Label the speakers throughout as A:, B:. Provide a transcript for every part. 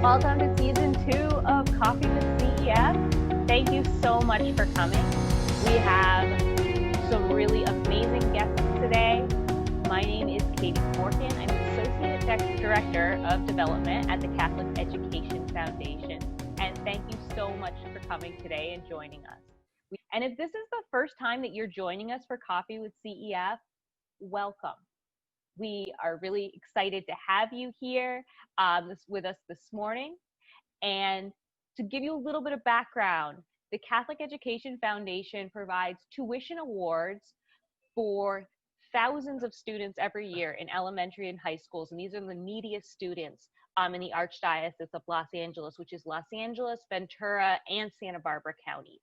A: Welcome to season 2 of Coffee with CEF. Thank you so much for coming. We have some really amazing guests today. My name is Katie Morgan. I'm Associate Director of Development at the Catholic Education Foundation. And thank you so much for coming today and joining us. And if this is the first time that you're joining us for Coffee with CEF, welcome. We are really excited to have you here with us this morning. And to give you a little bit of background, the Catholic Education Foundation provides tuition awards for thousands of students every year in elementary and high schools. And these are the neediest students in the Archdiocese of Los Angeles, which is Los Angeles, Ventura, and Santa Barbara counties.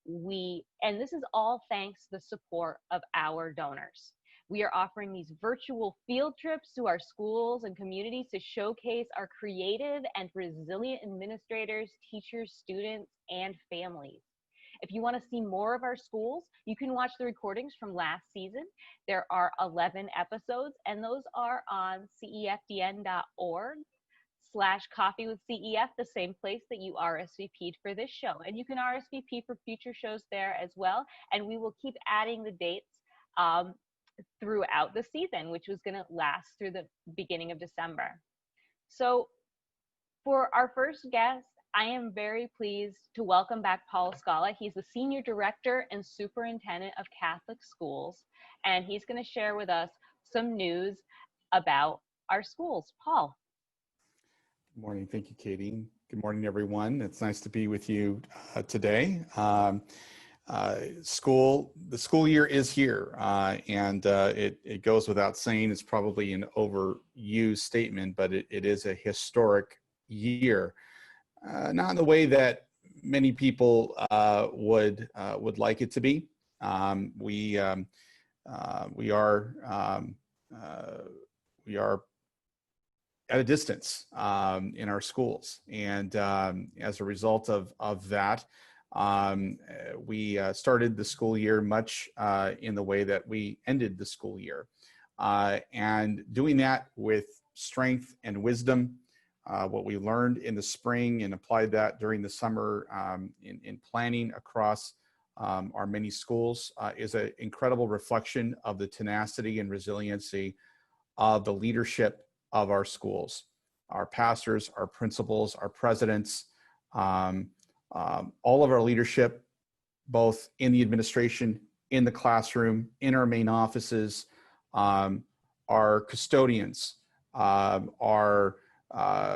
A: And this is all thanks to the support of our donors. We are offering these virtual field trips to our schools and communities to showcase our creative and resilient administrators, teachers, students, and families. If you want to see more of our schools, you can watch the recordings from last season. There are 11 episodes, and those are on cefdn.org/coffee with CEF, the same place that you RSVP'd for this show. And you can RSVP for future shows there as well. And we will keep adding the dates throughout the season, which was going to last through the beginning of December. So for our first guest, I am very pleased to welcome back Paul Escala. He's the Senior Director and Superintendent of Catholic Schools, and he's going to share with us some news about our schools. Paul.
B: Good morning. Thank you, Katie. Good morning, everyone. It's nice to be with you today. The school year is here, and it goes without saying. It's probably an overused statement, but it is a historic year. Not in the way that many people would like it to be. We are at a distance in our schools, and as a result of that, we started the school year much in the way that we ended the school year, and doing that with strength and wisdom. What we learned in the spring and applied that during the summer in planning across our many schools is an incredible reflection of the tenacity and resiliency of the leadership of our schools, our pastors, our principals, our presidents, all of our leadership, both in the administration, in the classroom, in our main offices, our custodians, our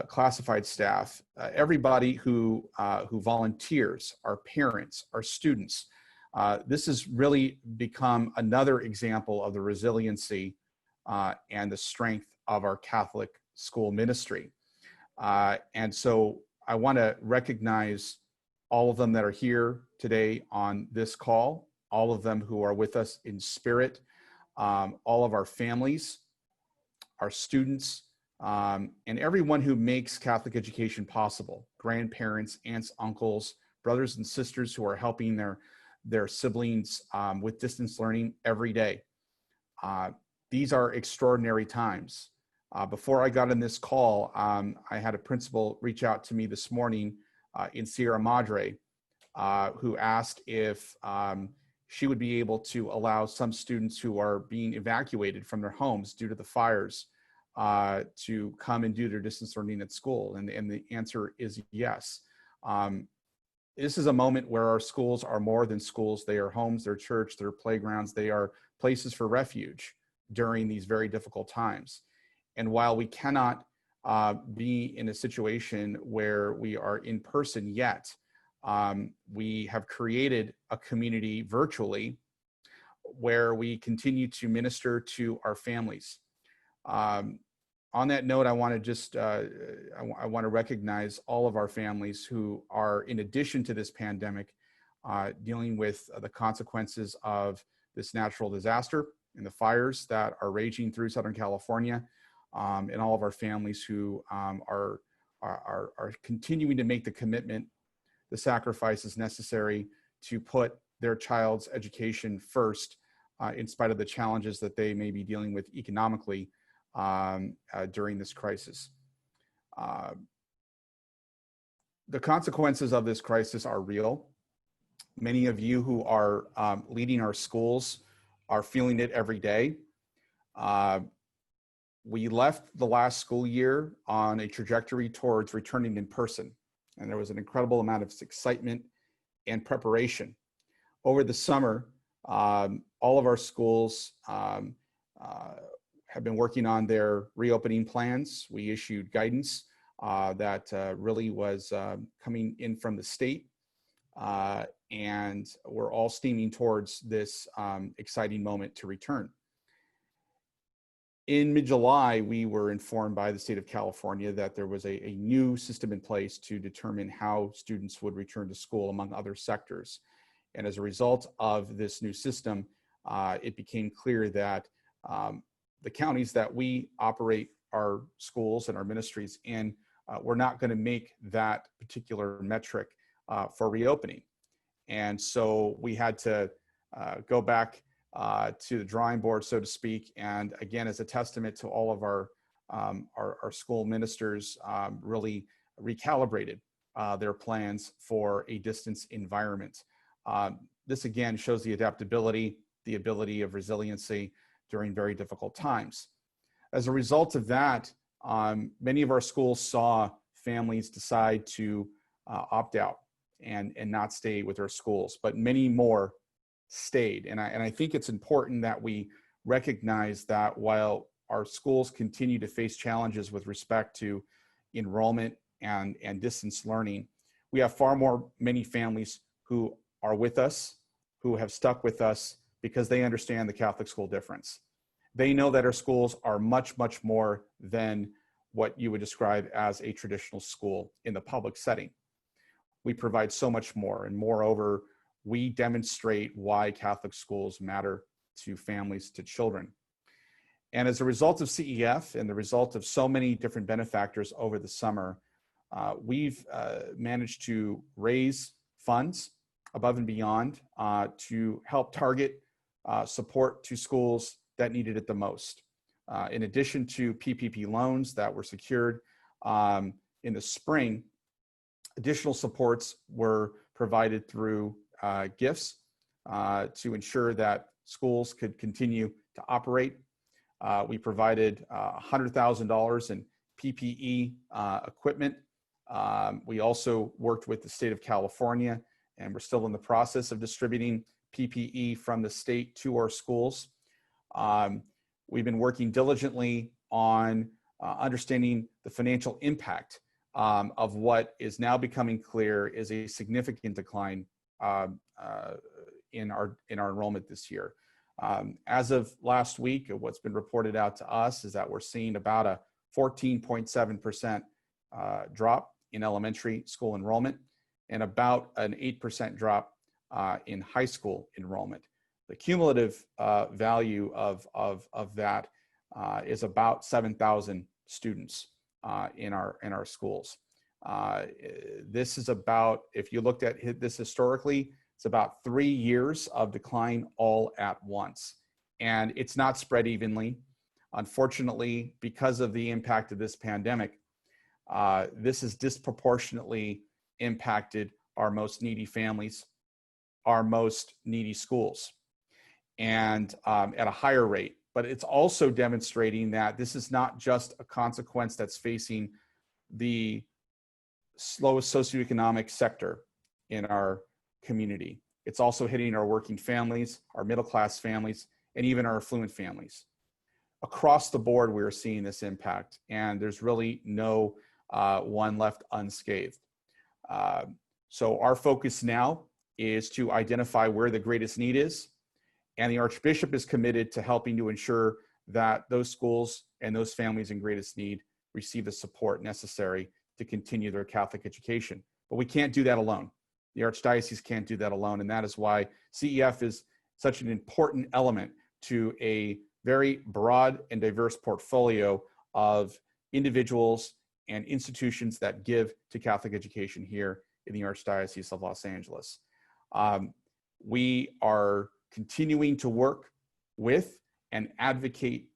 B: classified staff, everybody who volunteers, our parents, our students. This has really become another example of the resiliency and the strength of our Catholic school ministry. And so I want to recognize all of them that are here today on this call, all of them who are with us in spirit, all of our families, our students, and everyone who makes Catholic education possible, grandparents, aunts, uncles, brothers and sisters who are helping their siblings with distance learning every day. These are extraordinary times. Before I got on this call, I had a principal reach out to me this morning in Sierra Madre, who asked if she would be able to allow some students who are being evacuated from their homes due to the fires to come and do their distance learning at school. And the answer is yes. This is a moment where our schools are more than schools. They are homes, they're church, they're playgrounds, they are places for refuge during these very difficult times. And while we cannot be in a situation where we are in person yet, we have created a community virtually where we continue to minister to our families. On that note, I want to just, I want to recognize all of our families who are, in addition to this pandemic, dealing with the consequences of this natural disaster and the fires that are raging through Southern California, and all of our families who are continuing to make the commitment, the sacrifices necessary to put their child's education first in spite of the challenges that they may be dealing with economically during this crisis. The consequences of this crisis are real. Many of you who are leading our schools are feeling it every day. We left the last school year on a trajectory towards returning in person, and there was an incredible amount of excitement and preparation. Over the summer, all of our schools have been working on their reopening plans. We issued guidance that really was coming in from the state, and we're all steaming towards this exciting moment to return. In mid-July, we were informed by the state of California that there was a new system in place to determine how students would return to school, among other sectors. And as a result of this new system, it became clear that the counties that we operate our schools and our ministries in were not going to make that particular metric for reopening. And so we had to go back to the drawing board, so to speak. And again, as a testament to all of our school ministers, really recalibrated their plans for a distance environment. This again shows the adaptability, the ability of resiliency during very difficult times. As a result of that, many of our schools saw families decide to opt out and not stay with our schools, but many more stayed. And I think it's important that we recognize that while our schools continue to face challenges with respect to enrollment and distance learning, we have many families who are with us, who have stuck with us because they understand the Catholic school difference. They know that our schools are much, much more than what you would describe as a traditional school in the public setting. We provide so much more, and moreover, we demonstrate why Catholic schools matter to families, to children. And as a result of CEF and the result of so many different benefactors over the summer, we've managed to raise funds above and beyond to help target support to schools that needed it the most. In addition to PPP loans that were secured in the spring, additional supports were provided through gifts to ensure that schools could continue to operate. We provided $100,000 in PPE equipment. We also worked with the state of California, and we're still in the process of distributing PPE from the state to our schools. We've been working diligently on understanding the financial impact of what is now becoming clear is a significant decline in our enrollment this year. As of last week, what's been reported out to us is that we're seeing about a 14.7% drop in elementary school enrollment and about an 8% drop in high school enrollment. The cumulative value of that is about 7,000 students in our schools. This is about, if you looked at this historically, it's about 3 years of decline all at once. And it's not spread evenly. Unfortunately, because of the impact of this pandemic, this has disproportionately impacted our most needy families, our most needy schools, and at a higher rate. But it's also demonstrating that this is not just a consequence that's facing the slowest socioeconomic sector in our community. It's also hitting our working families, our middle-class families, and even our affluent families. Across the board, we're seeing this impact, and there's really no one left unscathed. So our focus now is to identify where the greatest need is, and the Archbishop is committed to helping to ensure that those schools and those families in greatest need receive the support necessary to continue their Catholic education. But we can't do that alone. The Archdiocese can't do that alone, and that is why CEF is such an important element to a very broad and diverse portfolio of individuals and institutions that give to Catholic education here in the Archdiocese of Los Angeles. We are continuing to work with and advocate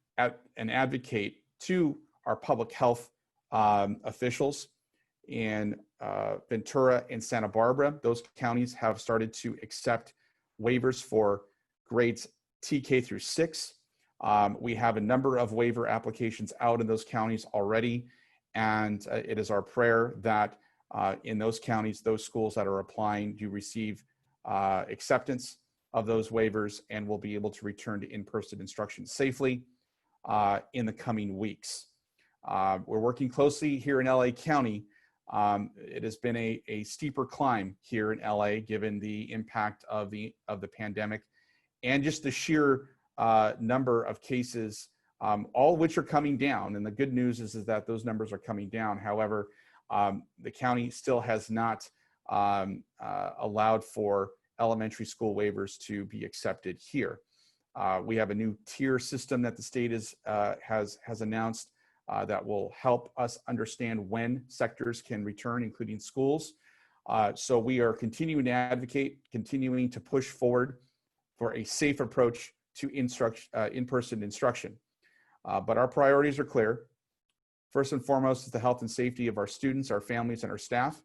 B: to our public health officials in Ventura and Santa Barbara. Those counties have started to accept waivers for grades TK through 6. We have a number of waiver applications out in those counties already, and it is our prayer that in those counties, those schools that are applying do receive acceptance of those waivers and will be able to return to in-person instruction safely in the coming weeks. We're working closely here in LA County. It has been a steeper climb here in LA given the impact of the pandemic and just the sheer number of cases, all of which are coming down. And the good news is that those numbers are coming down. However, the county still has not allowed for elementary school waivers to be accepted here. We have a new tier system that the state has announced that will help us understand when sectors can return, including schools. So we are continuing to advocate, continuing to push forward for a safe approach to in-person instruction. But our priorities are clear. First and foremost is the health and safety of our students, our families, and our staff,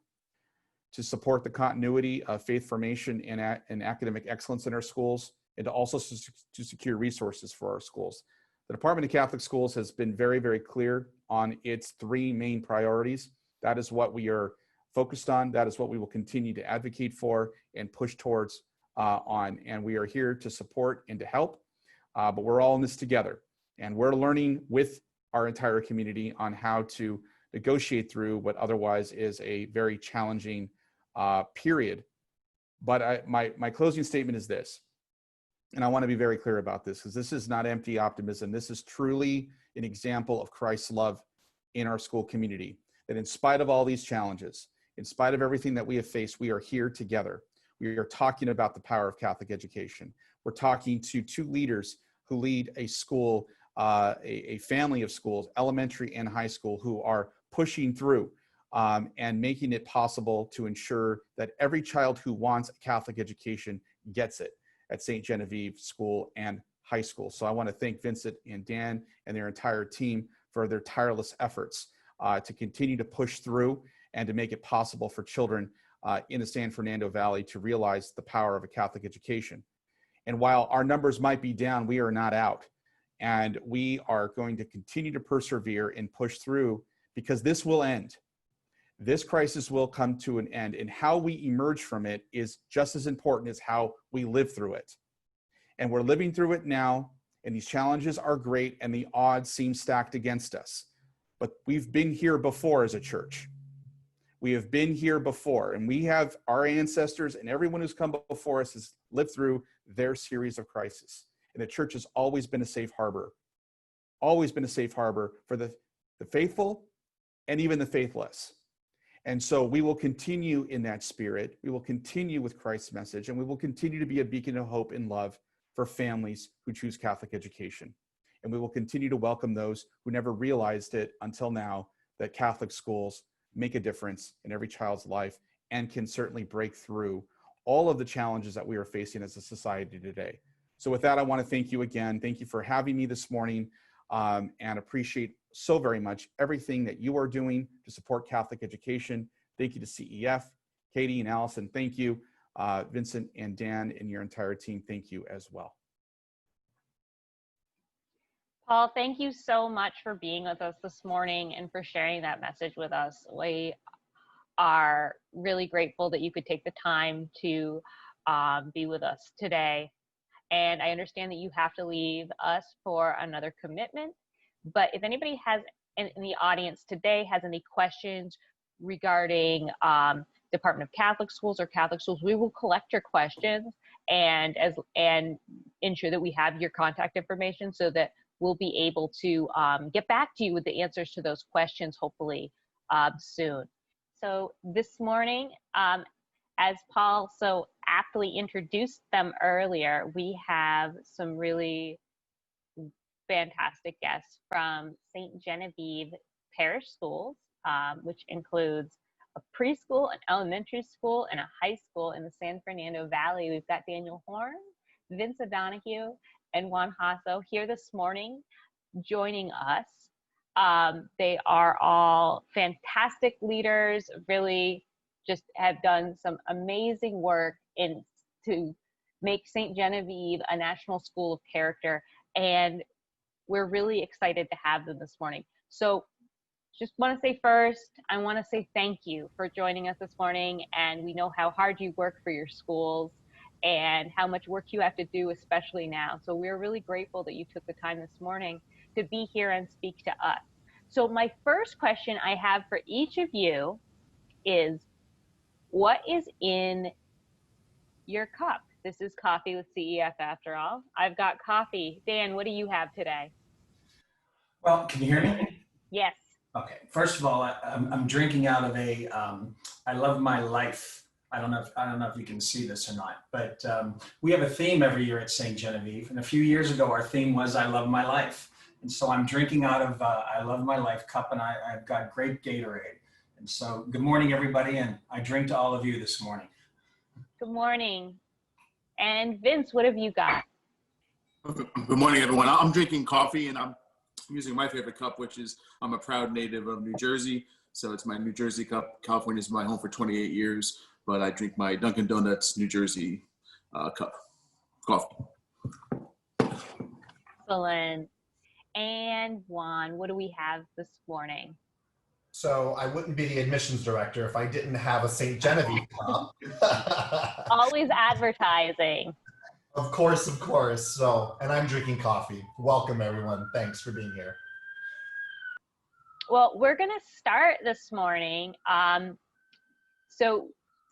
B: to support the continuity of faith formation and academic excellence in our schools, and to also to secure resources for our schools. The Department of Catholic Schools has been very, very clear on its 3 main priorities. That is what we are focused on. That is what we will continue to advocate for and push towards on. And we are here to support and to help, but we're all in this together. And we're learning with our entire community on how to negotiate through what otherwise is a very challenging period. But my closing statement is this, and I want to be very clear about this, because this is not empty optimism. This is truly an example of Christ's love in our school community, that in spite of all these challenges, in spite of everything that we have faced, we are here together. We are talking about the power of Catholic education. We're talking to 2 leaders who lead a school, a family of schools, elementary and high school, who are pushing through and making it possible to ensure that every child who wants a Catholic education gets it at St. Genevieve School and High School. So I want to thank Vincent and Dan and their entire team for their tireless efforts to continue to push through and to make it possible for children in the San Fernando Valley to realize the power of a Catholic education. And while our numbers might be down, we are not out. And we are going to continue to persevere and push through, because this will end. This crisis will come to an end, and how we emerge from it is just as important as how we live through it. And we're living through it now, and these challenges are great, and the odds seem stacked against us. But we've been here before as a church. We have been here before, and we have our ancestors, and everyone who's come before us has lived through their series of crises. And the church has always been a safe harbor, always been a safe harbor for the faithful and even the faithless. And so we will continue in that spirit. We will continue with Christ's message, and we will continue to be a beacon of hope and love for families who choose Catholic education. And we will continue to welcome those who never realized it until now, that Catholic schools make a difference in every child's life and can certainly break through all of the challenges that we are facing as a society today. So with that, I want to thank you again. Thank you for having me this morning, and appreciate so very much everything that you are doing to support Catholic education. Thank you to CEF, Katie and Allison. Thank you. Vincent and Dan and your entire team, thank you as well.
A: Paul, thank you so much for being with us this morning and for sharing that message with us. We are really grateful that you could take the time to be with us today. And I understand that you have to leave us for another commitment. But if anybody has in the audience today has any questions regarding Department of Catholic Schools or Catholic schools, we will collect your questions and ensure that we have your contact information so that we'll be able to get back to you with the answers to those questions, hopefully soon. So this morning, as Paul so aptly introduced them earlier, we have some really fantastic guests from St. Genevieve Parish Schools, which includes a preschool, an elementary school, and a high school in the San Fernando Valley. We've got Daniel Horn, Vince O'Donoghue, and Juan Jasso here this morning joining us. They are all fantastic leaders, really just have done some amazing work to make St. Genevieve a national school of character, and we're really excited to have them this morning. So just want to say first, I want to say thank you for joining us this morning, and we know how hard you work for your schools and how much work you have to do, especially now. So we're really grateful that you took the time this morning to be here and speak to us. So my first question I have for each of you is, what is in your cup? This is Coffee with CEF after all. I've got coffee. Dan, what do you have today?
C: Well, can you hear me?
A: Yes.
C: Okay. First of all, I'm drinking out of a I Love My Life. I don't know if you can see this or not, but we have a theme every year at St. Genevieve, and a few years ago our theme was I Love My Life, and so I'm drinking out of I Love My Life cup, and I've got great Gatorade. And so, good morning, everybody, and I drink to all of you this morning.
A: Good morning. And Vince, what have you got?
D: Good morning, everyone. I'm drinking coffee, and I'm using my favorite cup, which is, I'm a proud native of New Jersey, so it's my New Jersey cup. California is my home for 28 years, but I drink my Dunkin' Donuts New Jersey cup coffee.
A: Excellent. And Juan, what do we have this morning?
E: So I wouldn't be the admissions director if I didn't have a St. Genevieve cup.
A: Always advertising.
E: Of course, of course. So, and I'm drinking coffee. Welcome, everyone. Thanks for being here.
A: Well, we're going to start this morning. So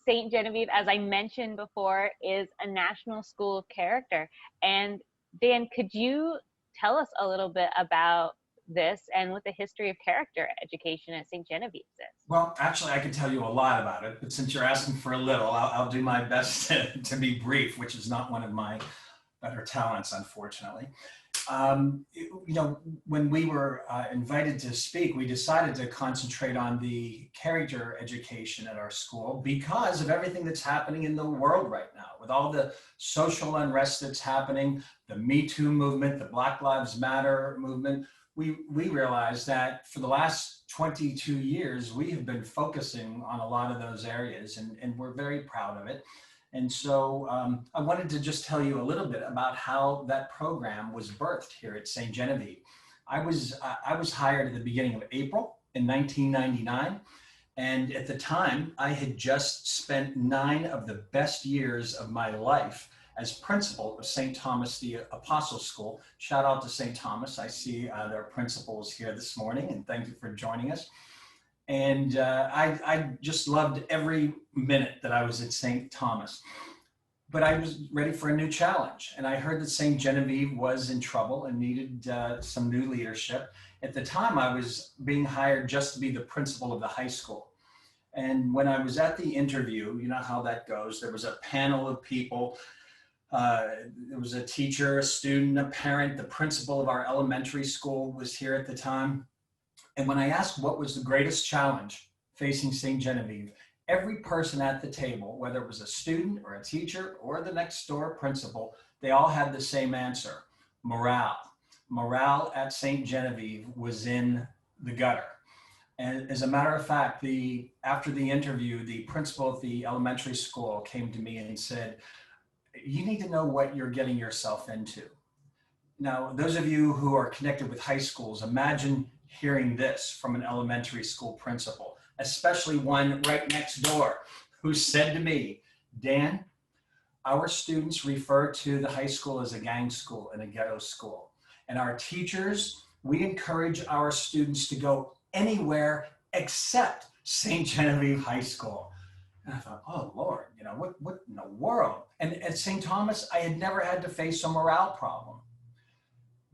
A: St. Genevieve, as I mentioned before, is a national school of character. And Dan, could you tell us a little bit about this and what the history of character education at St. Genevieve is?
C: Well, actually, I could tell you a lot about it, but since you're asking for a little, I'll do my best to be brief, which is not one of my better talents, unfortunately. You know, when we were invited to speak, we decided to concentrate on the character education at our school because of everything that's happening in the world right now, with all the social unrest that's happening, the Me Too movement, the Black Lives Matter movement. We realized that for the last 22 years, we have been focusing on a lot of those areas, and we're very proud of it. And so I wanted to just tell you a little bit about how that program was birthed here at St. Genevieve. I was hired at the beginning of April in 1999. And at the time, I had just spent 9 of the best years of my life as principal of St. Thomas the Apostle School. Shout out to St. Thomas. I see their principals here this morning, and thank you for joining us. And I just loved every minute that I was at St. Thomas. But I was ready for a new challenge. And I heard that St. Genevieve was in trouble and needed some new leadership. At the time, I was being hired just to be the principal of the high school. And when I was at the interview, you know how that goes. There was a panel of people. There was a teacher, a student, a parent. The principal of our elementary school was here at the time. And when I asked what was the greatest challenge facing St. Genevieve, every person at the table, whether it was a student or a teacher or the next door principal, they all had the same answer: morale. Morale at St. Genevieve was in the gutter. And as a matter of fact, after the interview, the principal of the elementary school came to me and said, "You need to know what you're getting yourself into." Now, those of you who are connected with high schools, imagine hearing this from an elementary school principal, especially one right next door, who said to me, "Dan, our students refer to the high school as a gang school and a ghetto school. And our teachers, we encourage our students to go anywhere except St. Genevieve High School." And I thought, oh Lord, you know, what in the world? And at St. Thomas, I had never had to face a morale problem.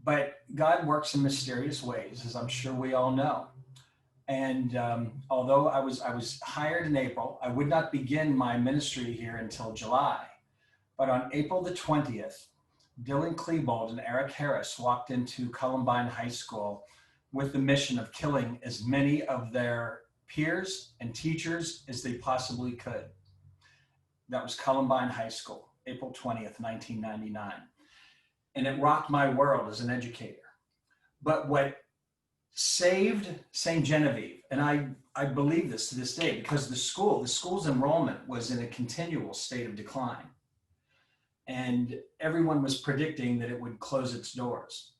C: But God works in mysterious ways, as I'm sure we all know. And although I was hired in April, I would not begin my ministry here until July. But on April the 20th, Dylan Klebold and Eric Harris walked into Columbine High School with the mission of killing as many of their peers and teachers as they possibly could. That was Columbine High School, April 20th, 1999. and it rocked my world as an educator. But what saved St. Genevieve, and I believe this to this day, because the school's enrollment was in a continual state of decline. And everyone was predicting that it would close its doors.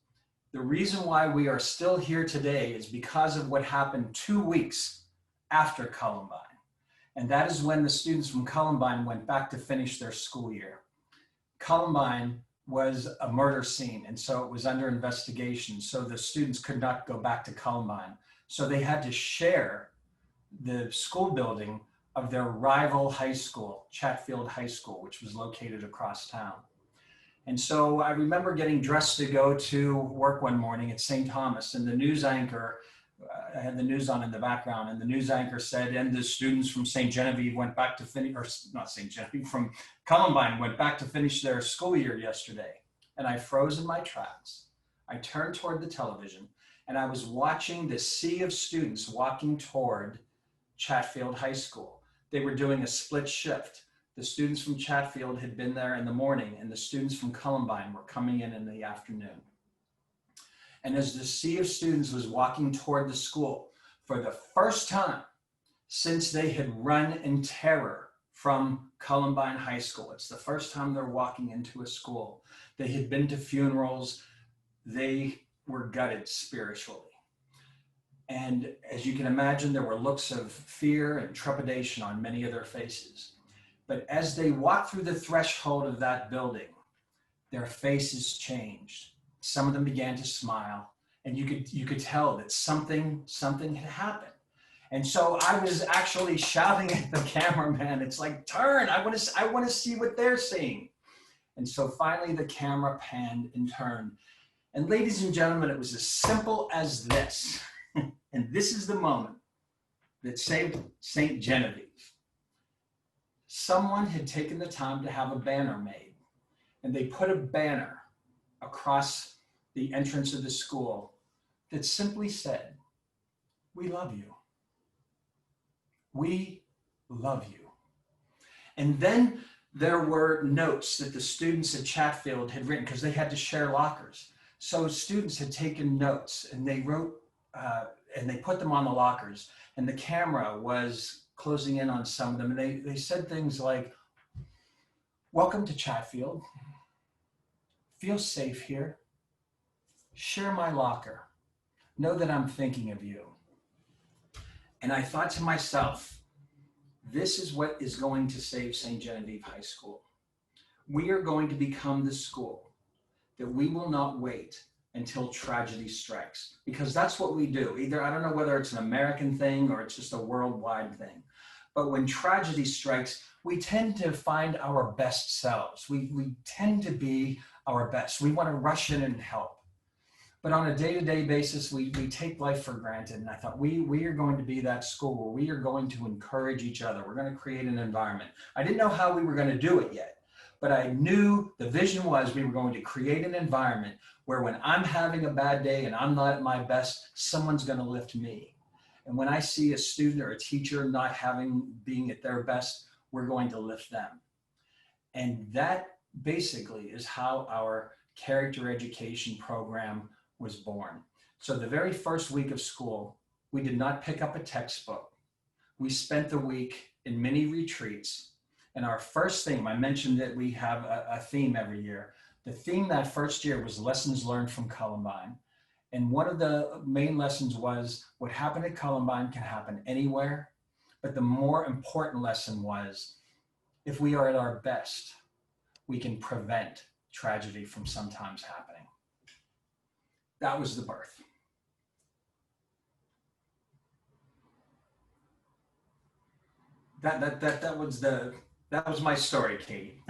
C: The reason why we are still here today is because of what happened 2 weeks after Columbine. And that is when the students from Columbine went back to finish their school year. Columbine was a murder scene, and so it was under investigation. So the students could not go back to Columbine. So they had to share the school building of their rival high school, Chatfield High School, which was located across town. And so I remember getting dressed to go to work one morning at St. Thomas, and the news anchor, I had the news on in the background, and the news anchor said, and the students from St. Genevieve went back to finish, or not St. Genevieve, from Columbine went back to finish their school year yesterday. And I froze in my tracks. I turned toward the television, and I was watching this sea of students walking toward Chatfield High School. They were doing a split shift. The students from Chatfield had been there in the morning, and the students from Columbine were coming in the afternoon. And as the sea of students was walking toward the school, for the first time since they had run in terror from Columbine High School, it's the first time they're walking into a school. They had been to funerals. They were gutted spiritually. And as you can imagine, there were looks of fear and trepidation on many of their faces. But as they walked through the threshold of that building, their faces changed. Some of them began to smile, and you could tell that something had happened. And so I was actually shouting at the cameraman, it's like, turn, I want to see what they're seeing. And so finally the camera panned and turned. And ladies and gentlemen, it was as simple as this. And this is the moment that saved St. Genevieve. Someone had taken the time to have a banner made, and they put a banner across the entrance of the school that simply said, "We love you. We love you." And then there were notes that the students at Chatfield had written, because they had to share lockers. So students had taken notes, and they wrote, and they put them on the lockers, and the camera was closing in on some of them. And they said things like, "Welcome to Chatfield. Feel safe here. Share my locker. Know that I'm thinking of you." And I thought to myself, this is what is going to save St. Genevieve High School. We are going to become the school that we will not wait until tragedy strikes, because that's what we do. Either, I don't know whether it's an American thing or it's just a worldwide thing, but when tragedy strikes, we tend to find our best selves. We tend to be our best. We want to rush in and help. But on a day-to-day basis, we take life for granted. And I thought, we are going to be that school where we are going to encourage each other. We're going to create an environment. I didn't know how we were going to do it yet, but I knew the vision was we were going to create an environment where when I'm having a bad day and I'm not at my best, someone's going to lift me. And when I see a student or a teacher not being at their best, we're going to lift them. And that basically is how our character education program was born. So the very first week of school, we did not pick up a textbook. We spent the week in mini retreats. And our first theme, I mentioned that we have a theme every year. The theme that first year was lessons learned from Columbine. And one of the main lessons was what happened at Columbine can happen anywhere. But the more important lesson was, if we are at our best, we can prevent tragedy from sometimes happening. That was the birth. That was my story, Katie.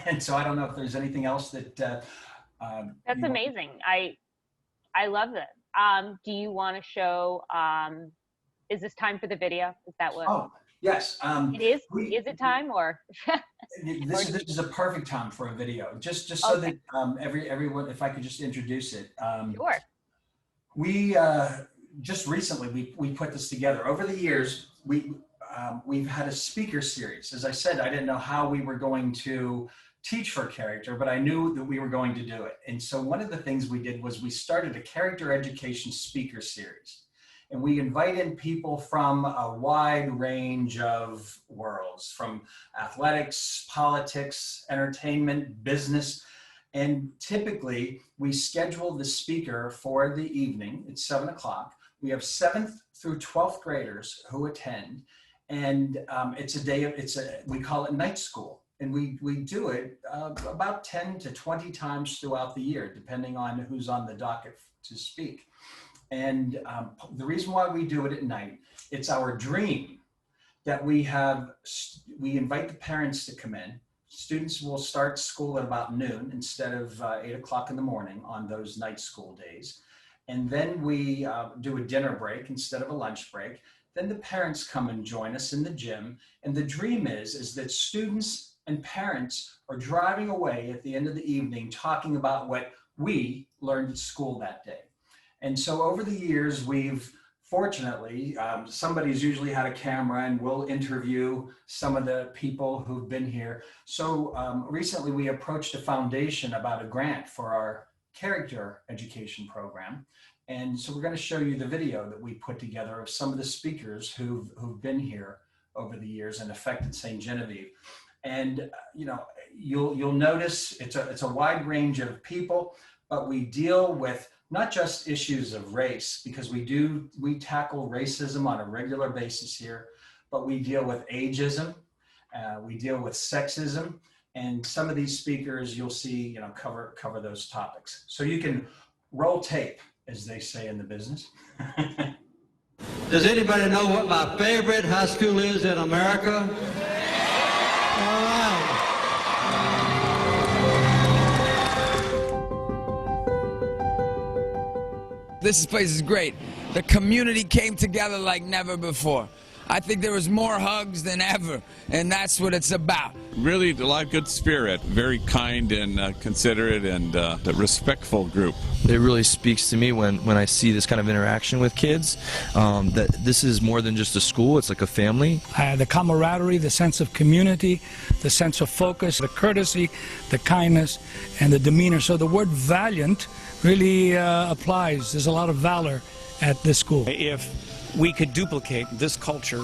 C: And so I don't know if there's anything else that.
A: That's amazing. I love that. Do you want to show? Is this time for the video? Is that what?
C: Oh yes.
A: It is. Is it time or?
C: This is a perfect time for a video. Just so that everyone, if I could just introduce it.
A: Sure.
C: We just recently we put this together. Over the years, we've had a speaker series. As I said, I didn't know how we were going to teach for character, but I knew that we were going to do it. And so one of the things we did was we started a character education speaker series. And we invite in people from a wide range of worlds, from athletics, politics, entertainment, business. And typically we schedule the speaker for the evening. It's 7 o'clock. We have 7th through 12th graders who attend. And we call it night school. And we do it about 10 to 20 times throughout the year, depending on who's on the docket to speak. And the reason why we do it at night, it's our dream that we invite the parents to come in. Students will start school at about noon instead of 8 o'clock in the morning on those night school days. And then we do a dinner break instead of a lunch break. Then the parents come and join us in the gym. And the dream is that students and parents are driving away at the end of the evening talking about what we learned at school that day. And so over the years, we've fortunately, somebody's usually had a camera and we'll interview some of the people who've been here. So recently we approached a foundation about a grant for our character education program. And so we're going to show you the video that we put together of some of the speakers who've been here over the years and affected St. Genevieve. And you'll notice it's a wide range of people, but we deal with not just issues of race, because we tackle racism on a regular basis here, but we deal with ageism, we deal with sexism, and some of these speakers you'll see cover those topics. So you can roll tape, as they say in the business.
F: Does anybody know what my favorite high school is in America? All right.
G: This place is great. The community came together like never before. I think there was more hugs than ever, and that's what it's about.
H: Really a lot of good spirit, very kind and considerate and a respectful group.
I: It really speaks to me when I see this kind of interaction with kids, that this is more than just a school, it's like a family.
J: The camaraderie, the sense of community, the sense of focus, the courtesy, the kindness, and the demeanor. So the word valiant really applies. There's a lot of valor at this school.
K: If we could duplicate this culture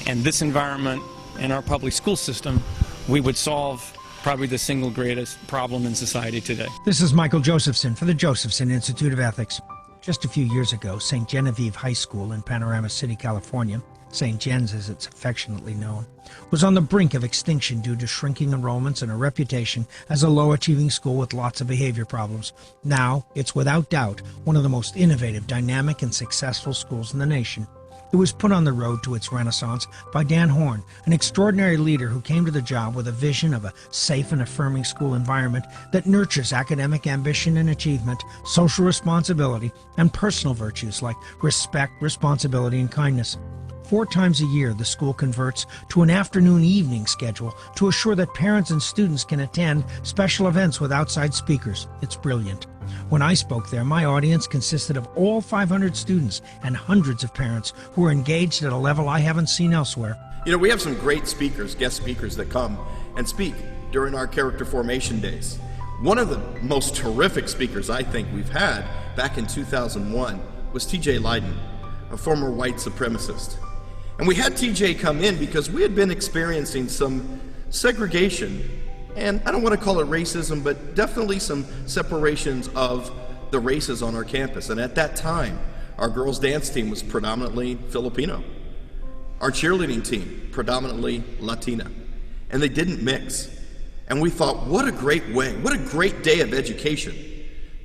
K: and this environment in our public school system, we would solve probably the single greatest problem in society today.
L: This is Michael Josephson for the Josephson Institute of Ethics. Just a few years ago, St. Genevieve High School in Panorama City, California, St. Jen's as it's affectionately known, was on the brink of extinction due to shrinking enrollments and a reputation as a low-achieving school with lots of behavior problems. Now, it's without doubt one of the most innovative, dynamic, and successful schools in the nation. It was put on the road to its renaissance by Dan Horn, an extraordinary leader who came to the job with a vision of a safe and affirming school environment that nurtures academic ambition and achievement, social responsibility, and personal virtues like respect, responsibility, and kindness. 4 times a year, the school converts to an afternoon-evening schedule to assure that parents and students can attend special events with outside speakers. It's brilliant. When I spoke there, my audience consisted of all 500 students and hundreds of parents who were engaged at a level I haven't seen elsewhere.
M: You know, we have some great speakers, guest speakers that come and speak during our character formation days. One of the most terrific speakers I think we've had back in 2001 was TJ Lydon, a former white supremacist. And we had TJ come in because we had been experiencing some segregation, and I don't want to call it racism, but definitely some separations of the races on our campus. And at that time, our girls' dance team was predominantly Filipino. Our cheerleading team, predominantly Latina. And they didn't mix. And we thought, what a great way, what a great day of education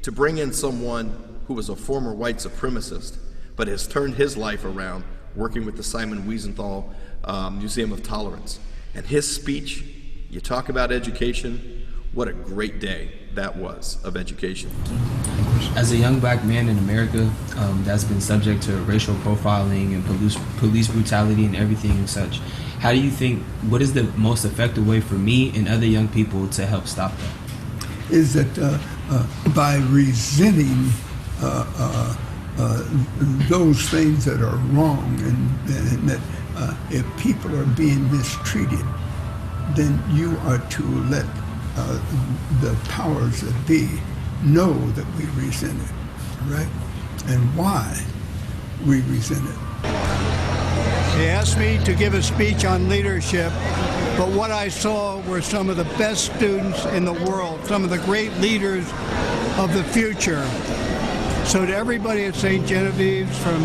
M: to bring in someone who was a former white supremacist, but has turned his life around working with the Simon Wiesenthal Museum of Tolerance. And his speech, you talk about education, what a great day that was of education.
N: As a young black man in America that's been subject to racial profiling and police brutality and everything and such, how do you think, what is the most effective way for me and other young people to help stop that?
O: Is that by resenting those things that are wrong, and that if people are being mistreated, then you are to let the powers that be know that we resent it, right? And why we resent it.
P: They asked me to give a speech on leadership, but what I saw were some of the best students in the world, some of the great leaders of the future. So to everybody at St. Genevieve's, from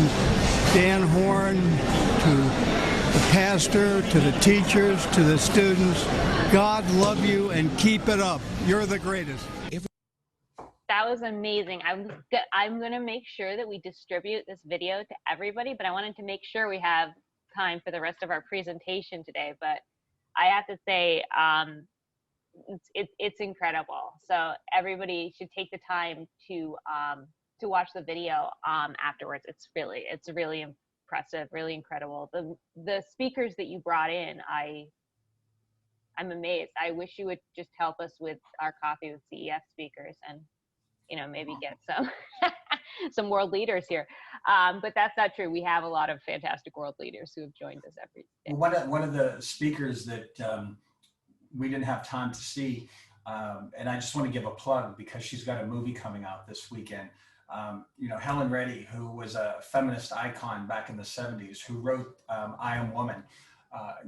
P: Dan Horn to the pastor, to the teachers, to the students, God love you and keep it up. You're the greatest.
A: That was amazing. I'm going to make sure that we distribute this video to everybody, but I wanted to make sure we have time for the rest of our presentation today. But I have to say, it's incredible. So everybody should take the time to watch the video afterwards. It's really impressive, really incredible. The speakers that you brought in, I'm amazed. I wish you would just help us with our Coffee with CEF speakers and, you know, maybe get some some world leaders here. But that's not true. We have a lot of fantastic world leaders who have joined us every day.
C: Well, one of the speakers that we didn't have time to see, and I just want to give a plug because she's got a movie coming out this weekend. You know, Helen Reddy, who was a feminist icon back in the 70s, who wrote I Am Woman.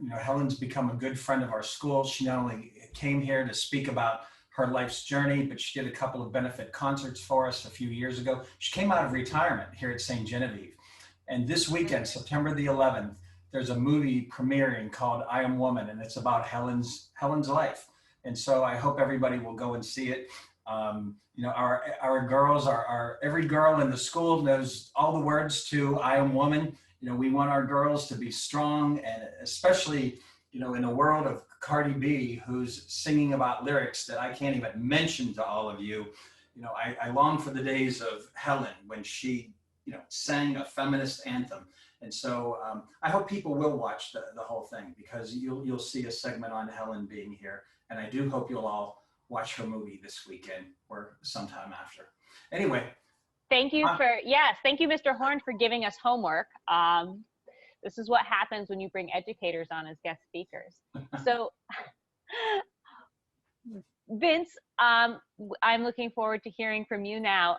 C: You know, Helen's become a good friend of our school. She not only came here to speak about her life's journey, but she did a couple of benefit concerts for us a few years ago. She came out of retirement here at St. Genevieve. And this weekend, September the 11th, there's a movie premiering called I Am Woman, and it's about Helen's life. And so I hope everybody will go and see it. You know, our girls, every girl in the school knows all the words to I Am Woman. You know, we want our girls to be strong, and especially, you know, in a world of Cardi B, who's singing about lyrics that I can't even mention to all of you. You know, I long for the days of Helen when she, you know, sang a feminist anthem. And so I hope people will watch the whole thing, because you'll see a segment on Helen being here. And I do hope you'll all watch her movie this weekend or sometime after. Anyway.
A: Thank you thank you, Mr. Horn, for giving us homework. This is what happens when you bring educators on as guest speakers. So, Vince, I'm looking forward to hearing from you now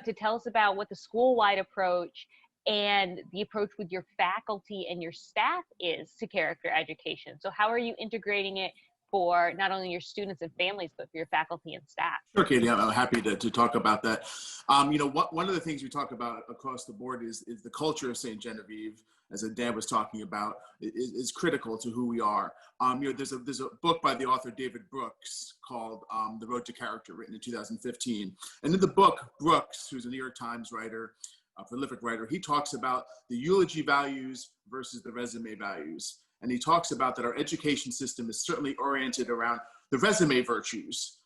A: to tell us about what the school-wide approach and the approach with your faculty and your staff is to character education. So how are you integrating it for not only your students and families, but for your faculty and staff?
D: Sure, Katie, I'm happy to talk about that. You know, one of the things we talk about across the board is the culture of St. Genevieve, as Dan was talking about, is critical to who we are. You know, there's a book by the author David Brooks called The Road to Character, written in 2015. And in the book, Brooks, who's a New York Times writer, a prolific writer, he talks about the eulogy values versus the resume values. And he talks about that our education system is certainly oriented around the resume virtues,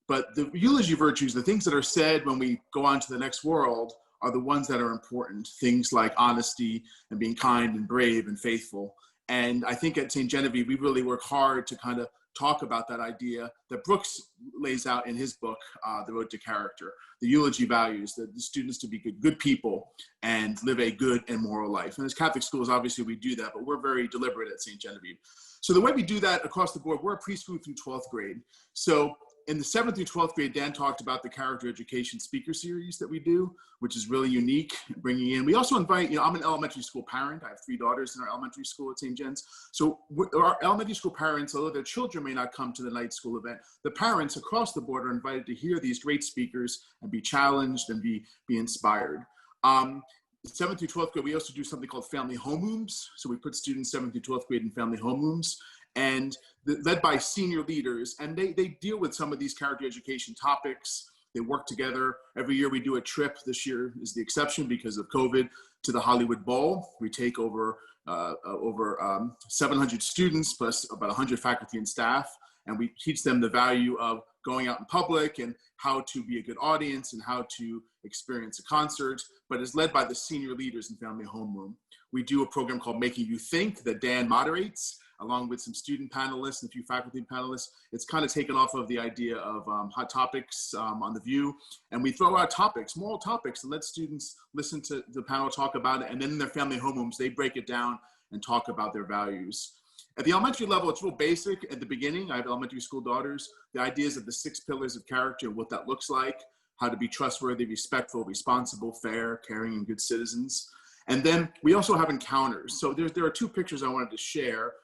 D: but the eulogy virtues, the things that are said when we go on to the next world, are the ones that are important. Things like honesty and being kind and brave and faithful. And I think at St. Genevieve, we really work hard to kind of talk about that idea that Brooks lays out in his book, The Road to Character, the eulogy values, the students to be good people and live a good and moral life. And as Catholic schools, obviously we do that, but we're very deliberate at St. Genevieve. So the way we do that across the board, we're a preschool through 12th grade. So in the 7th through 12th grade, Dan talked about the character education speaker series that we do, which is really unique, bringing in. We also invite, you know, I'm an elementary school parent. I have 3 daughters in our elementary school at St. Jen's. So our elementary school parents, although their children may not come to the night school event, the parents across the board are invited to hear these great speakers and be challenged and be inspired. 7th through 12th grade, we also do something called family homerooms. So we put students 7th through 12th grade in family homerooms, and led by senior leaders, and they deal with some of these character education topics. They work together. Every year we do a trip. This year is the exception because of COVID, to the Hollywood Bowl. We take over 700 students plus about 100 faculty and staff, and we teach them the value of going out in public and how to be a good audience and how to experience a concert, but it's led by the senior leaders in family homeroom. We do a program called Making You Think that Dan moderates, along with some student panelists and a few faculty panelists. It's kind of taken off of the idea of hot topics on The View. And we throw out topics, moral topics, and let students listen to the panel talk about it. And then in their family homerooms, they break it down and talk about their values. At the elementary level, it's real basic at the beginning. I have elementary school daughters. The ideas of the 6 pillars of character, what that looks like, how to be trustworthy, respectful, responsible, fair, caring, and good citizens. And then we also have encounters. So there are 2 pictures I wanted to share.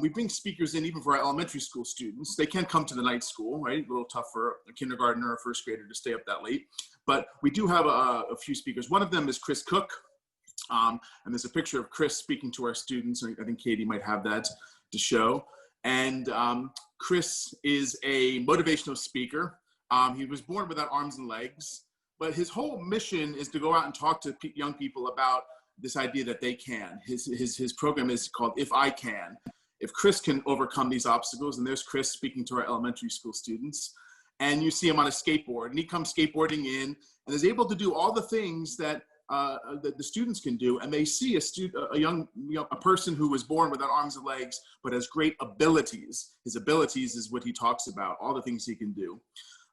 D: We bring speakers in even for our elementary school students. They can't come to the night school, right? A little tough for a kindergartner or a first grader to stay up that late. But we do have a few speakers. One of them is Chris Cook. And there's a picture of Chris speaking to our students. I think Katie might have that to show. And Chris is a motivational speaker. He was born without arms and legs, but his whole mission is to go out and talk to young people about this idea that they can. His program is called If I Can. If Chris can overcome these obstacles, and there's Chris speaking to our elementary school students, and you see him on a skateboard, and he comes skateboarding in and is able to do all the things that the students can do, and they see a person who was born without arms and legs but has great abilities. His abilities is what he talks about, all the things he can do.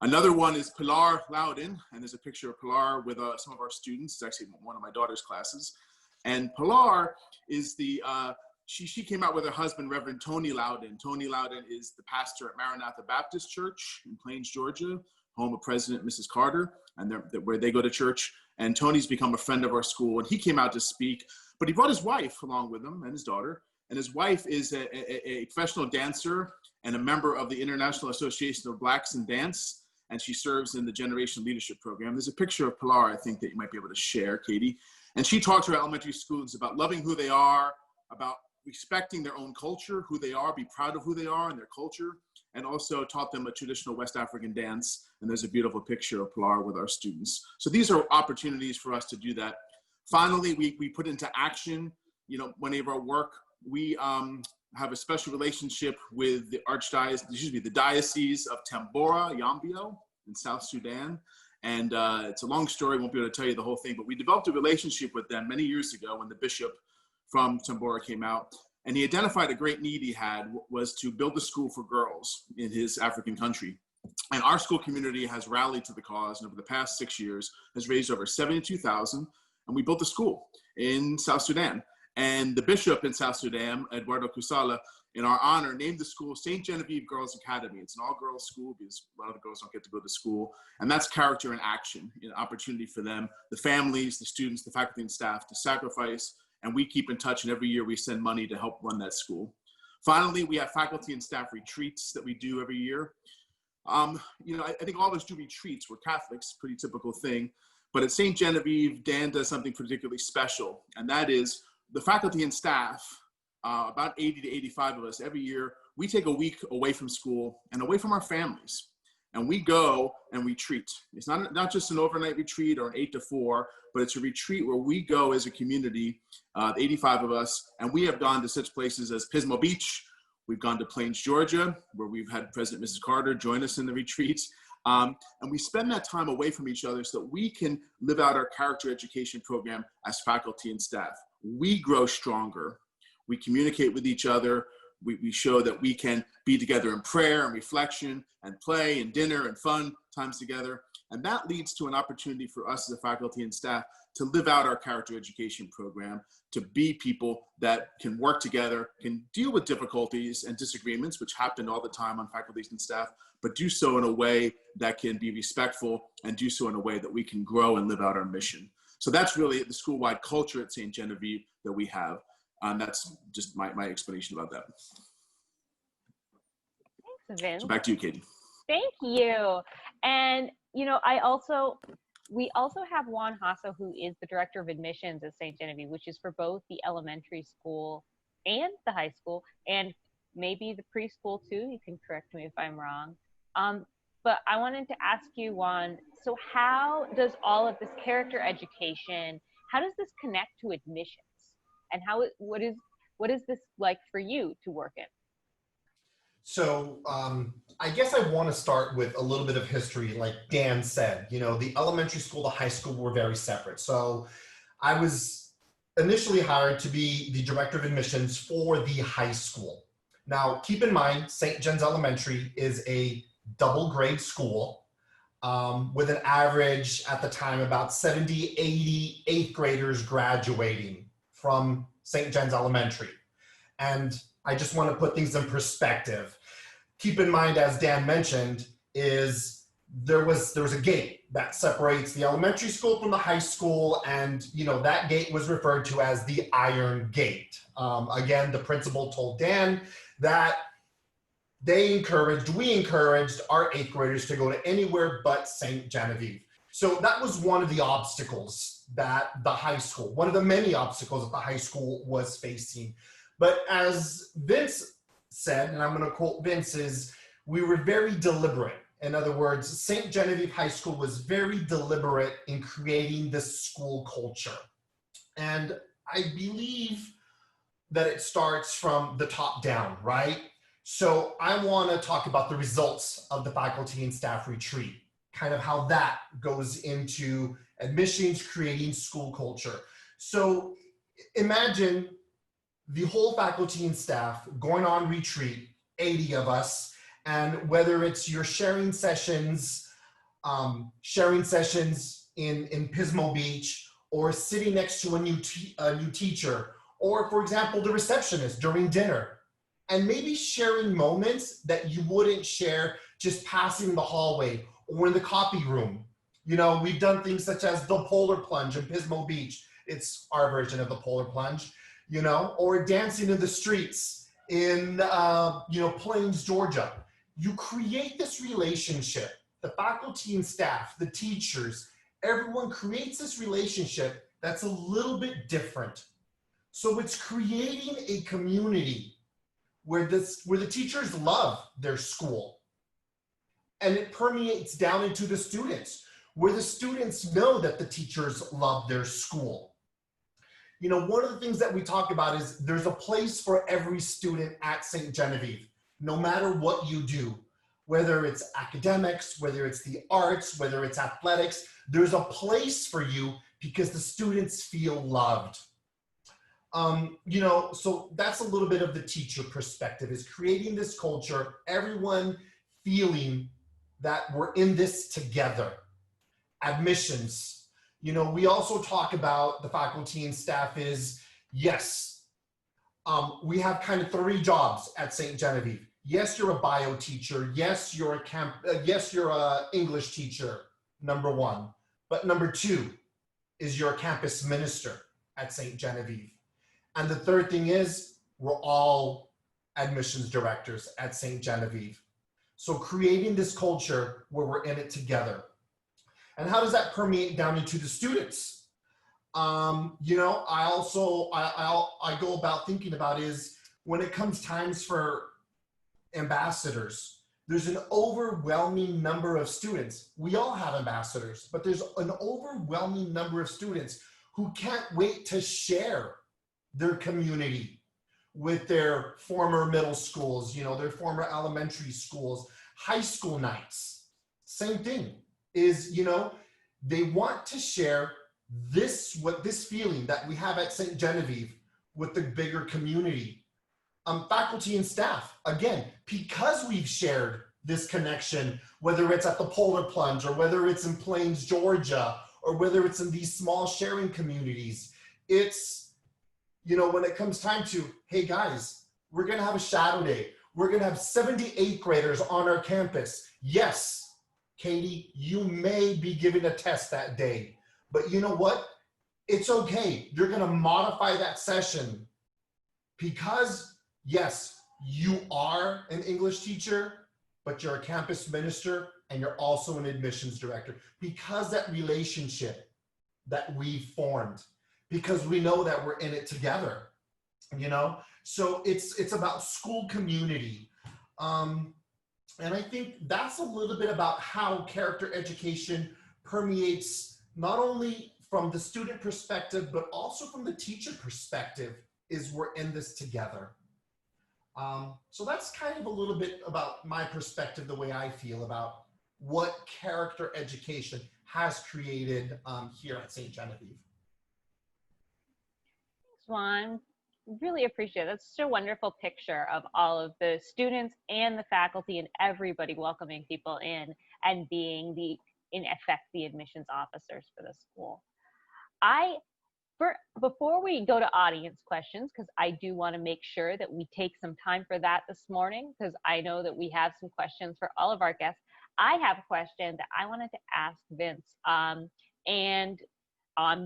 D: Another one is Pilar Lauden, and there's a picture of Pilar with some of our students. It's actually one of my daughter's classes. And Pilar is she came out with her husband, Reverend Tony Lauden. Tony Lauden is the pastor at Maranatha Baptist Church in Plains, Georgia, home of President and Mrs. Carter, and where they go to church. And Tony's become a friend of our school, and he came out to speak, but he brought his wife along with him and his daughter. And his wife is a professional dancer and a member of the International Association of Blacks in Dance, and she serves in the Generation Leadership Program. There's a picture of Pilar, I think, that you might be able to share, Katie. And she talks to her elementary students about loving who they are, about respecting their own culture, who they are, be proud of who they are and their culture, and also taught them a traditional West African dance. And there's a beautiful picture of Pilar with our students. So these are opportunities for us to do that. Finally, we put into action, many of our work. We have a special relationship with the the Diocese of Tambora, Yambio in South Sudan. And it's a long story, won't be able to tell you the whole thing, but we developed a relationship with them many years ago when the bishop from Tambora came out. And he identified a great need he had was to build a school for girls in his African country. And our school community has rallied to the cause, and over the past 6 years has raised over $72,000. And we built a school in South Sudan. And the bishop in South Sudan, Eduardo Kusala, in our honor, named the school St. Genevieve Girls Academy. It's an all-girls school because a lot of the girls don't get to go to school. And that's character in action, an opportunity for them, the families, the students, the faculty and staff to sacrifice. And we keep in touch, and every year we send money to help run that school. Finally, we have faculty and staff retreats that we do every year. I think all of us do retreats. We're Catholics, pretty typical thing. But at St. Genevieve, Dan does something particularly special, and that is the faculty and staff, about 80 to 85 of us every year, we take a week away from school and away from our families. And we go and retreat. It's not just an overnight retreat or an 8 to 4, but it's a retreat where we go as a community, 85 of us, and we have gone to such places as Pismo Beach. We've gone to Plains, Georgia, where we've had President Mrs. Carter join us in the retreats. And we spend that time away from each other so that we can live out our character education program as faculty and staff. We grow stronger. We communicate with each other. We show that we can be together in prayer and reflection and play and dinner and fun times together. And that leads to an opportunity for us as a faculty and staff to live out our character education program, to be people that can work together, can deal with difficulties and disagreements, which happen all the time on faculty and staff, but do so in a way that can be respectful and do so in a way that we can grow and live out our mission. So that's really the school-wide culture at St. Genevieve that we have. And that's just my explanation about that.
A: Thanks, Vince.
D: So back to you, Katie.
A: Thank you. And, we also have Juan Jasso, who is the Director of Admissions at St. Genevieve, which is for both the elementary school and the high school, and maybe the preschool too. You can correct me if I'm wrong. But I wanted to ask you, Juan, so how does all of this character education, how does this connect to admissions? And what is this like for you to work in?
E: So I guess I want to start with a little bit of history. Like Dan said, the elementary school, the high school were very separate. So I was initially hired to be the director of admissions for the high school. Now, keep in mind, St. John's Elementary is a double grade school with an average at the time about 70, 80 eighth graders graduating from St. John's Elementary. And I just want to put things in perspective. Keep in mind, as Dan mentioned, is there was a gate that separates the elementary school from the high school, and that gate was referred to as the Iron Gate. Again, the principal told Dan that we encouraged our 8th graders to go to anywhere but St. Genevieve. So that was one of the obstacles that the high school, one of the many obstacles that the high school was facing. But as Vince said, and I'm going to quote Vince, is we were very deliberate. In other words, St. Genevieve High School was very deliberate in creating this school culture. And I believe that it starts from the top down, right? So I want to talk about the results of the faculty and staff retreat, kind of how that goes into admissions, creating school culture. So imagine the whole faculty and staff going on retreat, 80 of us, and whether it's your sharing sessions in Pismo Beach, or sitting next to a new teacher, or for example, the receptionist during dinner, and maybe sharing moments that you wouldn't share just passing the hallway or in the copy room. We've done things such as the polar plunge in Pismo Beach. It's our version of the polar plunge, or dancing in the streets in, Plains, Georgia. You create this relationship, the faculty and staff, the teachers, everyone creates this relationship that's a little bit different. So it's creating a community where the teachers love their school, and it permeates down into the students, where the students know that the teachers love their school. One of the things that we talk about is there's a place for every student at St. Genevieve, no matter what you do, whether it's academics, whether it's the arts, whether it's athletics, there's a place for you because the students feel loved. So that's a little bit of the teacher perspective, is creating this culture, everyone feeling that we're in this together. Admissions, we also talk about the faculty and staff is, yes, we have kind of 3 jobs at St. Genevieve. Yes, you're a bio teacher. Yes, you're a English teacher, number 1. But number 2 is you're a campus minister at St. Genevieve. And the third thing is we're all admissions directors at St. Genevieve. So creating this culture where we're in it together. And how does that permeate down into the students? I go about thinking about is when it comes times for ambassadors, there's an overwhelming number of students. We all have ambassadors, but there's an overwhelming number of students who can't wait to share their community with their former middle schools, their former elementary schools, high school nights. Same thing is, they want to share this feeling that we have at St. Genevieve with the bigger community. Faculty and staff, again, because we've shared this connection, whether it's at the Polar Plunge or whether it's in Plains, Georgia, or whether it's in these small sharing communities, it's, when it comes time to, hey guys, we're gonna have a shadow day. We're gonna have 78 graders on our campus. Yes, Katie, you may be giving a test that day, but you know what? It's okay. You're gonna modify that session because yes, you are an English teacher, but you're a campus minister and you're also an admissions director, because that relationship that we formed, because we know that we're in it together, So it's about school community. And I think that's a little bit about how character education permeates not only from the student perspective, but also from the teacher perspective, is we're in this together. So that's kind of a little bit about my perspective, the way I feel about what character education has created here at St. Genevieve.
A: Thanks, Juan. Really appreciate it. That's such a wonderful picture of all of the students and the faculty and everybody welcoming people in and being in effect, the admissions officers for the school. Before we go to audience questions, because I do want to make sure that we take some time for that this morning, because I know that we have some questions for all of our guests. I have a question that I wanted to ask Vince, and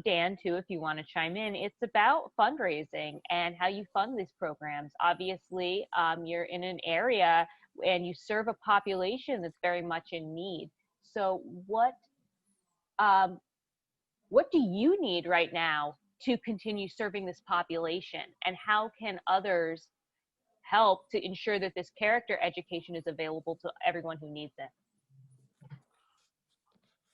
A: Dan too, if you want to chime in. It's about fundraising and how you fund these programs. Obviously, you're in an area and you serve a population that's very much in need. So what do you need right now to continue serving this population, and how can others help to ensure that this character education is available to everyone who needs it?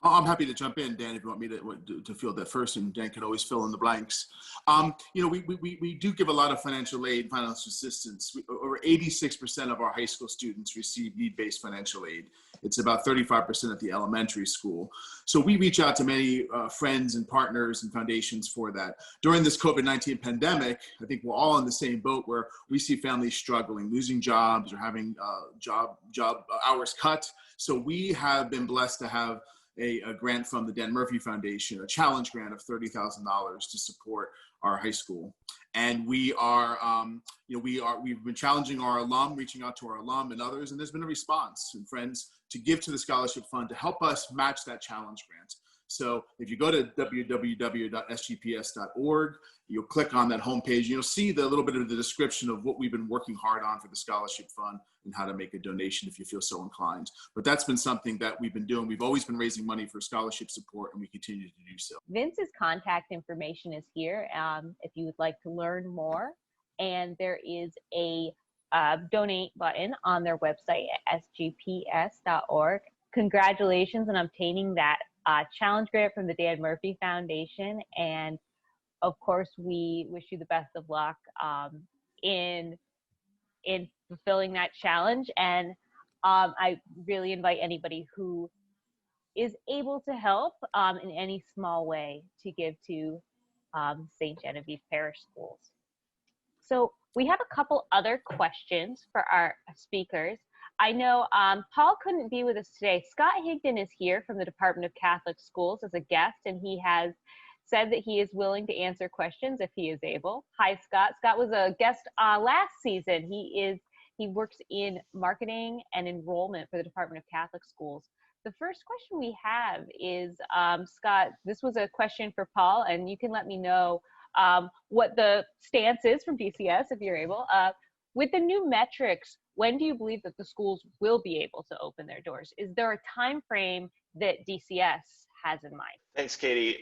D: I'm happy to jump in, Dan, if you want me to field that first, and Dan can always fill in the blanks. You know, we do give a lot of financial aid, financial assistance. Over 86% of our high school students receive need-based financial aid. It's about 35% at the elementary school. So we reach out to many friends and partners and foundations for that. During this COVID-19 pandemic, I think we're all in the same boat where we see families struggling, losing jobs, or having job hours cut. So we have been blessed to have a grant from the Dan Murphy Foundation, a challenge grant of $30,000 to support our high school. And we are, we've been challenging our alum, reaching out to our alum and others, and there's been a response and friends to give to the scholarship fund to help us match that challenge grant. So if you go to www.sgps.org, you'll click on that homepage, you'll see the little bit of the description of what we've been working hard on for the scholarship fund and how to make a donation if you feel so inclined. But that's been something that we've been doing. We've always been raising money for scholarship support, and we continue to do so.
A: Vince's contact information is here if you would like to learn more. And there is a donate button on their website at sgps.org. Congratulations on obtaining that challenge grant from the Dan Murphy Foundation. And of course, we wish you the best of luck in fulfilling that challenge. And I really invite anybody who is able to help in any small way to give to St. Genevieve Parish Schools. So we have a couple other questions for our speakers. I know Paul couldn't be with us today. Scott Higdon is here from the Department of Catholic Schools as a guest, and he has said that he is willing to answer questions if he is able. Hi, Scott. Scott was a guest last season. He works in marketing and enrollment for the Department of Catholic Schools. The first question we have is, Scott, this was a question for Paul, and you can let me know what the stance is from DCS if you're able. With the new metrics, when do you believe that the schools will be able to open their doors? Is there a time frame that DCS has in mind?
Q: Thanks, Katie.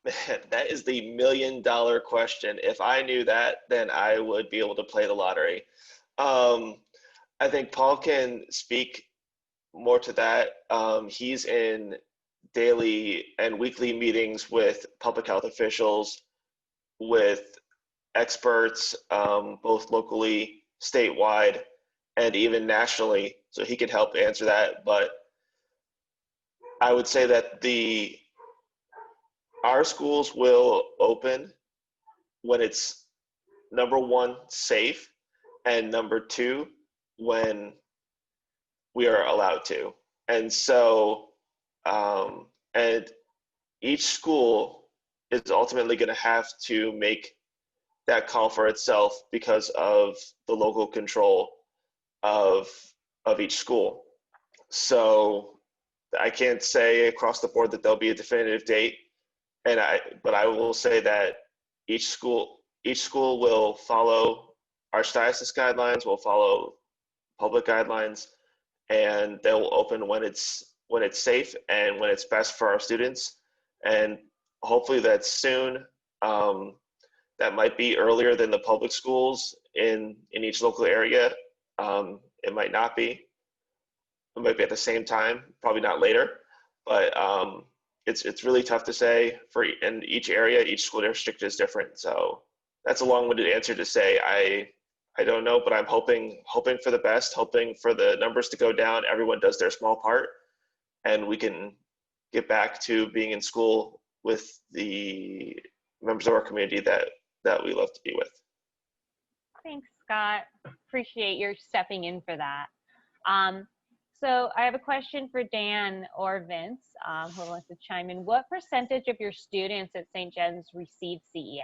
Q: That is the $1 million question. If I knew that, then I would be able to play the lottery. I think Paul can speak more to that. He's in daily and weekly meetings with public health officials, with experts, both locally, statewide, and even nationally, so he can help answer that. But I would say that our schools will open when it's, number one, safe, and number two, when we are allowed to. And so, and each school is ultimately going to have to make that call for itself because of the local control of each school. So I can't say across the board that there'll be a definitive date, but I will say that each school will follow Archdiocese guidelines, will follow public guidelines, and they will open when it's safe and when it's best for our students. And hopefully that's soon. That might be earlier than the public schools in each local area. It might not be. It might be at the same time, probably not later. But it's really tough to say. In each area, each school district is different. So that's a long-winded answer to say. I don't know, but I'm hoping for the best, hoping for the numbers to go down. Everyone does their small part, and we can get back to being in school with the members of our community that we love to be with.
A: Thanks, Scott. Appreciate your stepping in for that. So I have a question for Dan or Vince, who wants to chime in. What percentage of your students at St. Jen's receive CEF?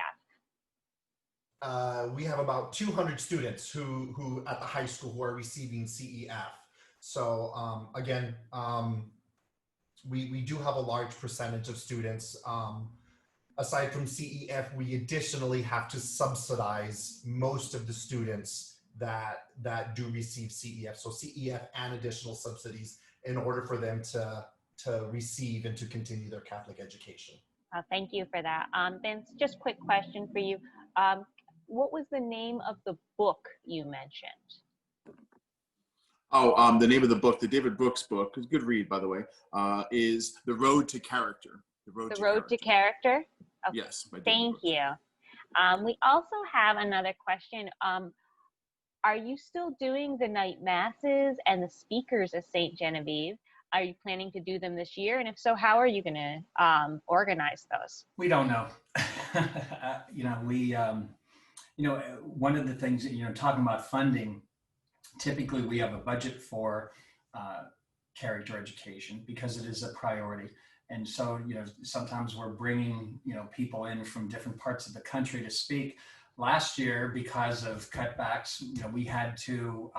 E: We have about 200 students who at the high school who are receiving CEF. So again, we do have a large percentage of students. Aside from CEF, we additionally have to subsidize most of the students that do receive CEF. So CEF and additional subsidies in order for them to receive and to continue their Catholic education.
A: Thank you for that. Vince, just quick question for you. What was the name of the book you mentioned?
D: Oh, the name of the book, the David Brooks book, is a good read, by the way, is The Road to Character. The Road
A: to Character? Okay.
D: Yes. By David
A: Thank
D: Brooks.
A: you. We also have another question. Are you still doing the night masses and the speakers at St. Genevieve? Are you planning to do them this year? And if so, how are you going to organize those?
C: We don't know. One of the things, talking about funding, typically we have a budget for character education because it is a priority. And so, sometimes we're bringing, people in from different parts of the country to speak. Last year, because of cutbacks, we had to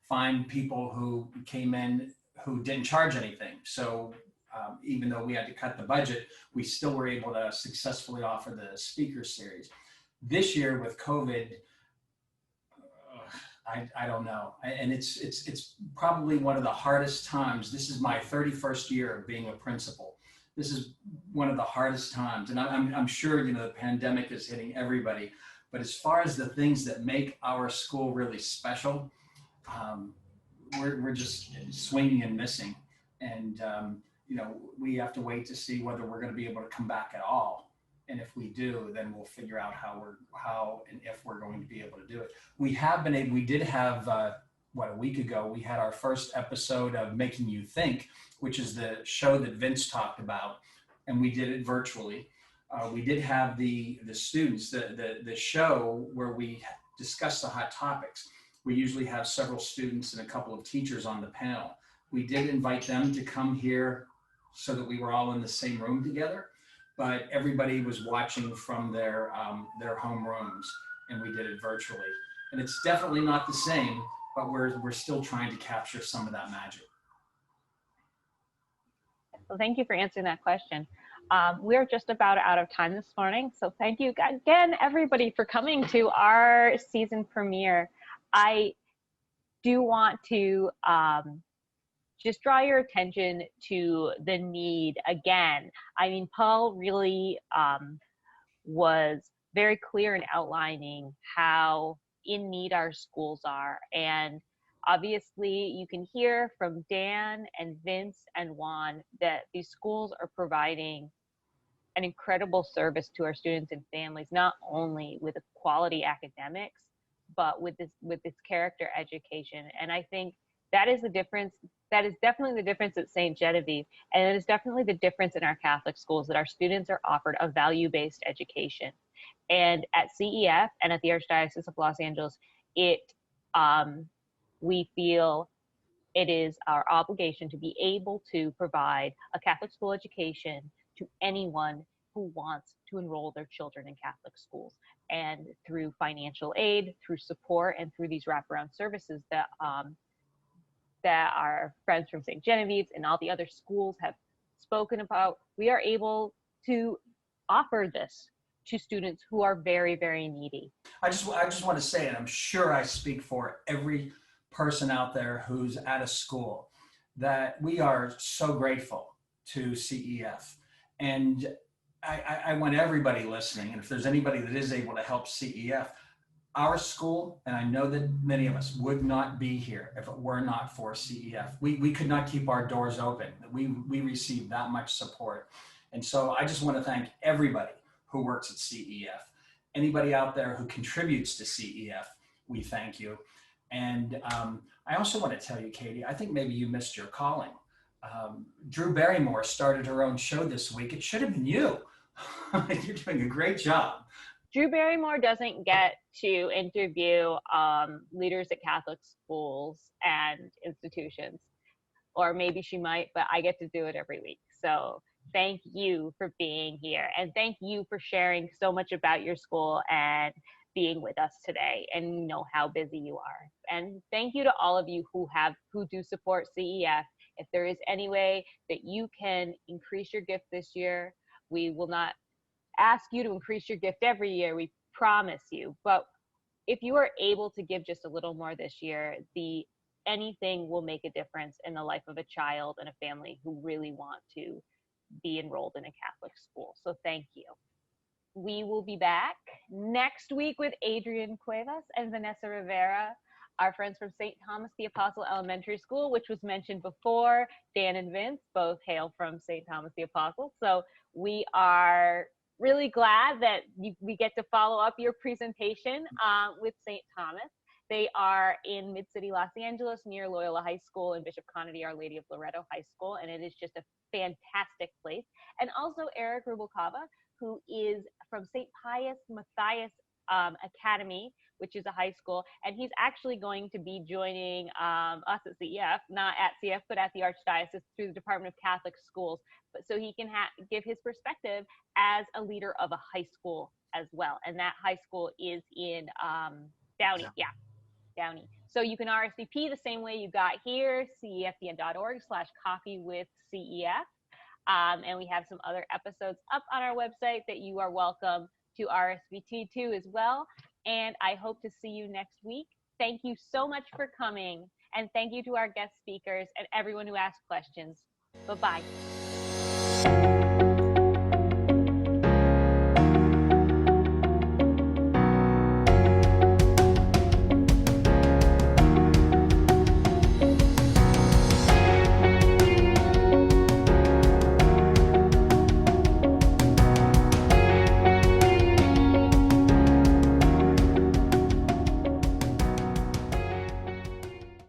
C: find people who came in who didn't charge anything. So even though we had to cut the budget, we still were able to successfully offer the speaker series. This year with COVID, I don't know. And it's probably one of the hardest times. This is my 31st year of being a principal. This is one of the hardest times. And I'm sure, the pandemic is hitting everybody. But as far as the things that make our school really special, we're just swinging and missing. And, we have to wait to see whether we're going to be able to come back at all. And if we do, then we'll figure out how and if we're going to be able to do it. We did have, a week ago, we had our first episode of Making You Think, which is the show that Vince talked about, and we did it virtually. We did have the students, the show where we discuss the hot topics. We usually have several students and a couple of teachers on the panel. We did invite them to come here so that we were all in the same room together, but everybody was watching from their home rooms, and we did it virtually. And it's definitely not the same, but we're still trying to capture some of that magic.
A: Well, thank you for answering that question. We're just about out of time this morning, so thank you again, everybody, for coming to our season premiere. I do want to just draw your attention to the need again. I mean, Paul really was very clear in outlining how in need our schools are. And obviously you can hear from Dan and Vince and Juan that these schools are providing an incredible service to our students and families, not only with quality academics, but with this character education. And I think that is the difference. That is definitely the difference at St. Genevieve. And it is definitely the difference in our Catholic schools, that our students are offered a value-based education. And at CEF and at the Archdiocese of Los Angeles, we feel it is our obligation to be able to provide a Catholic school education to anyone who wants to enroll their children in Catholic schools. And through financial aid, through support, and through these wraparound services that our friends from St. Genevieve's and all the other schools have spoken about, we are able to offer this to students who are very, very needy. I just
C: want to say, and I'm sure I speak for every person out there who's at a school, that we are so grateful to CEF. And I want everybody listening, and if there's anybody that is able to help CEF, our school, and I know that many of us would not be here if it were not for CEF. We could not keep our doors open. We receive that much support. And so I just want to thank everybody who works at CEF. Anybody out there who contributes to CEF, we thank you. And I also want to tell you, Katie, I think maybe you missed your calling. Drew Barrymore started her own show this week. It should have been you. You're doing a great job.
A: Drew Barrymore doesn't get to interview leaders at Catholic schools and institutions. or maybe she might, but I get to do it every week. So thank you for being here, and thank you for sharing so much about your school and being with us today, and know how busy you are. And thank you to all of you who do support CEF. If there is any way that you can increase your gift this year, we will not ask you to increase your gift every year, we promise you. But if you are able to give just a little more this year, anything will make a difference in the life of a child and a family who really want to be enrolled in a Catholic school. So thank you. We will be back next week with Adrian Cuevas and Vanessa Rivera, our friends from St. Thomas the Apostle Elementary School, which was mentioned before. Dan and Vince both hail from St. Thomas the Apostle. So we are really glad that we get to follow up your presentation with St. Thomas. They are in Mid-City Los Angeles near Loyola High School and Bishop Conady Our Lady of Loretto High School, and it is just a fantastic place. And also Eric Rubalcaba, who is from St. Pius Matthias Academy, which is a high school, and he's actually going to be joining us at CEF, not at CEF, but at the Archdiocese through the Department of Catholic Schools, but so he can give his perspective as a leader of a high school as well. And that high school is in Downey, Downey. So you can RSVP the same way you got here, cefdn.org/coffeewithcef. And we have some other episodes up on our website that you are welcome to RSVP to as well. And I hope to see you next week. Thank you so much for coming. And thank you to our guest speakers and everyone who asked questions. Bye-bye.